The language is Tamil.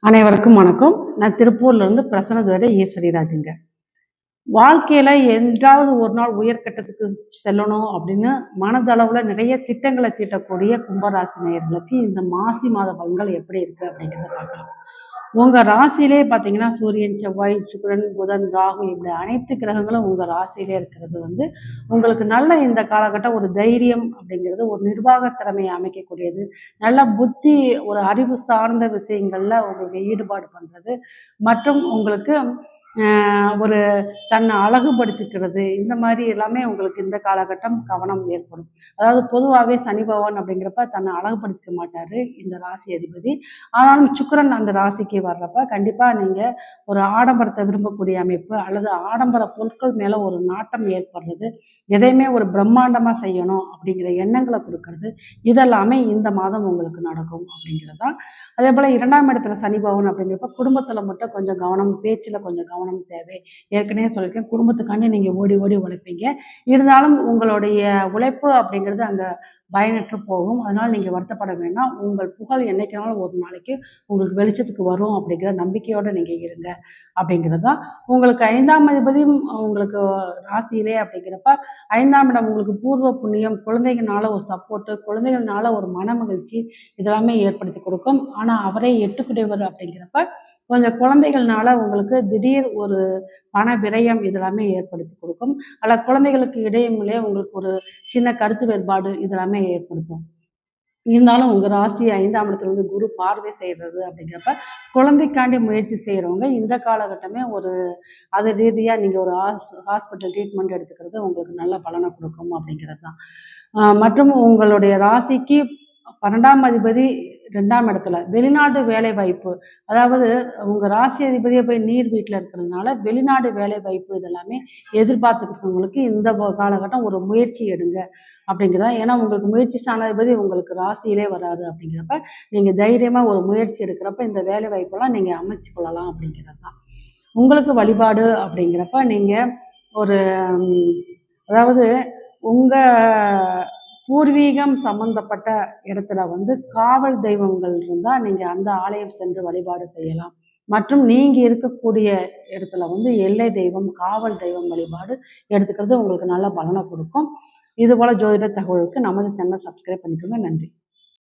அனைவருக்கும் வணக்கம். நான் திருப்பூர்லேருந்து பிரசன்னதுரை ஈஸ்வரிராஜுங்க. வாழ்க்கையில் என்றாவது ஒரு நாள் உயர்கட்டத்துக்கு செல்லணும் அப்படின்னு மனதளவில் நிறைய திட்டங்களை தீட்டக்கூடிய கும்பராசி நேயர்களுக்கு இந்த மாசி மாத பலன்கள் எப்படி இருக்குது அப்படிங்கிறத பார்க்கலாம். உங்கள் ராசியிலே பார்த்தீங்கன்னா சூரியன், செவ்வாய், சுக்கிரன், புதன், ராகு இப்படி அனைத்து கிரகங்களும் உங்கள் ராசியிலே இருக்கிறது உங்களுக்கு நல்ல இந்த காலகட்டம் ஒரு தைரியம் அப்படிங்கிறது, ஒரு நிர்வாக திறமையை அமைக்கக்கூடியது, நல்ல புத்தி, ஒரு அறிவு சார்ந்த விஷயங்களில் உங்களுக்கு ஈடுபாடு பண்ணுறது மற்றும் உங்களுக்கு ஒரு தன்னை அழகுபடுத்திக்கிறது, இந்த மாதிரி எல்லாமே உங்களுக்கு இந்த காலகட்டம் கவனம் ஏற்படும். அதாவது பொதுவாகவே சனி பகவான் அப்படிங்கிறப்ப தன்னை அழகுபடுத்திக்க மாட்டார் இந்த ராசி அதிபதி. ஆனாலும் சுக்கிரன் அந்த ராசிக்கு வர்றப்ப கண்டிப்பாக நீங்கள் ஒரு ஆடம்பரத்தை விரும்பக்கூடிய அமைப்பு அல்லது ஆடம்பர பொருட்கள் மேலே ஒரு நாட்டம் ஏற்படுறது, எதையுமே ஒரு பிரம்மாண்டமாக செய்யணும் அப்படிங்கிற எண்ணங்களை கொடுக்கறது, இதெல்லாமே இந்த மாதம் உங்களுக்கு நடக்கும் அப்படிங்கிறது தான். அதே போல் 2ஆம் இடத்துல சனி பகவான் அப்படிங்கிறப்ப குடும்பத்தில் மட்டும் கொஞ்சம் கவனம், பேச்சில் கொஞ்சம் கவனம் தேவை. ஏற்கனவே சொல்லியிருக்கேன், குடும்பத்துக்காண்டி நீங்கள் ஓடி ஓடி உழைப்பீங்க. இருந்தாலும் உங்களுடைய உழைப்பு அப்படிங்கிறது அங்கே பயனற்று போகும். அதனால் நீங்கள் வருத்தப்பட வேண்டாம். உங்கள் புகழ் என்னைக்குனாலும் ஒரு நாளைக்கு உங்களுக்கு வெளிச்சத்துக்கு வரும் அப்படிங்கிற நம்பிக்கையோடு நீங்கள் இருங்க அப்படிங்கிறது தான். உங்களுக்கு 5ஆம் அதிபதியும் உங்களுக்கு ராசியிலே அப்படிங்கிறப்ப 5ஆம் இடம் உங்களுக்கு பூர்வ புண்ணியம், குழந்தைகள்னால ஒரு சப்போர்ட்டு, குழந்தைகள்னால ஒரு மன மகிழ்ச்சி இதெல்லாமே ஏற்படுத்தி கொடுக்கும். ஆனால் அவரே 8 அப்படிங்கிறப்ப கொஞ்சம் குழந்தைகள்னால உங்களுக்கு திடீர் ஒரு பண விரயம் இதெல்லாமே ஏற்படுத்தி கொடுக்கும். அல்ல குழந்தைகளுக்கு இடையிலே உங்களுக்கு ஒரு சின்ன கருத்து வேறுபாடு இதெல்லாமே ஏற்படுத்தும். இருந்தாலும் உங்கள் ராசி 5ஆம் இடத்துலேருந்து குரு பார்வை செய்கிறது அப்படிங்கிறப்ப குழந்தைக்காண்டி முயற்சி செய்கிறவங்க இந்த காலகட்டமே ஒரு அது ரீதியாக நீங்கள் ஒரு ஹாஸ்பிட்டல் ட்ரீட்மெண்ட் எடுத்துக்கிறது உங்களுக்கு நல்ல பலனை கொடுக்கும் அப்படிங்கிறது தான். மற்றும் உங்களுடைய ராசிக்கு 12ஆம் அதிபதி 2ஆம் இடத்துல வெளிநாடு வேலை வாய்ப்பு, அதாவது உங்கள் ராசி அதிபதியை போய் நீர் வீட்டில் இருக்கிறதுனால வெளிநாடு வேலை வாய்ப்பு இதெல்லாமே எதிர்பார்த்துக்கிறவங்களுக்கு இந்த காலகட்டம் ஒரு முயற்சி எடுங்க அப்படிங்கிறதா. ஏன்னா உங்களுக்கு முயற்சி ஸ்தானாதிபதி உங்களுக்கு ராசியிலே வராது அப்படிங்கிறப்ப நீங்கள் தைரியமாக ஒரு முயற்சி எடுக்கிறப்ப இந்த வேலை வாய்ப்பெல்லாம் நீங்கள் அமைச்சு கொள்ளலாம் அப்படிங்கிறது தான். உங்களுக்கு வழிபாடு அப்படிங்கிறப்ப நீங்கள் ஒரு அதாவது உங்கள் பூர்வீகம் சம்பந்தப்பட்ட இடத்துல காவல் தெய்வங்கள் இருந்தால் நீங்கள் அந்த ஆலயம் சென்று வழிபாடு செய்யலாம். மற்றும் நீங்கள் இருக்கக்கூடிய இடத்துல எல்லை தெய்வம், காவல் தெய்வம் வழிபாடு எடுத்துக்கிறது உங்களுக்கு நல்ல பலனை கொடுக்கும். இதுபோல் ஜோதிட தகவலுக்கு நமது சேனலை சப்ஸ்கிரைப் பண்ணிக்கோங்க. நன்றி.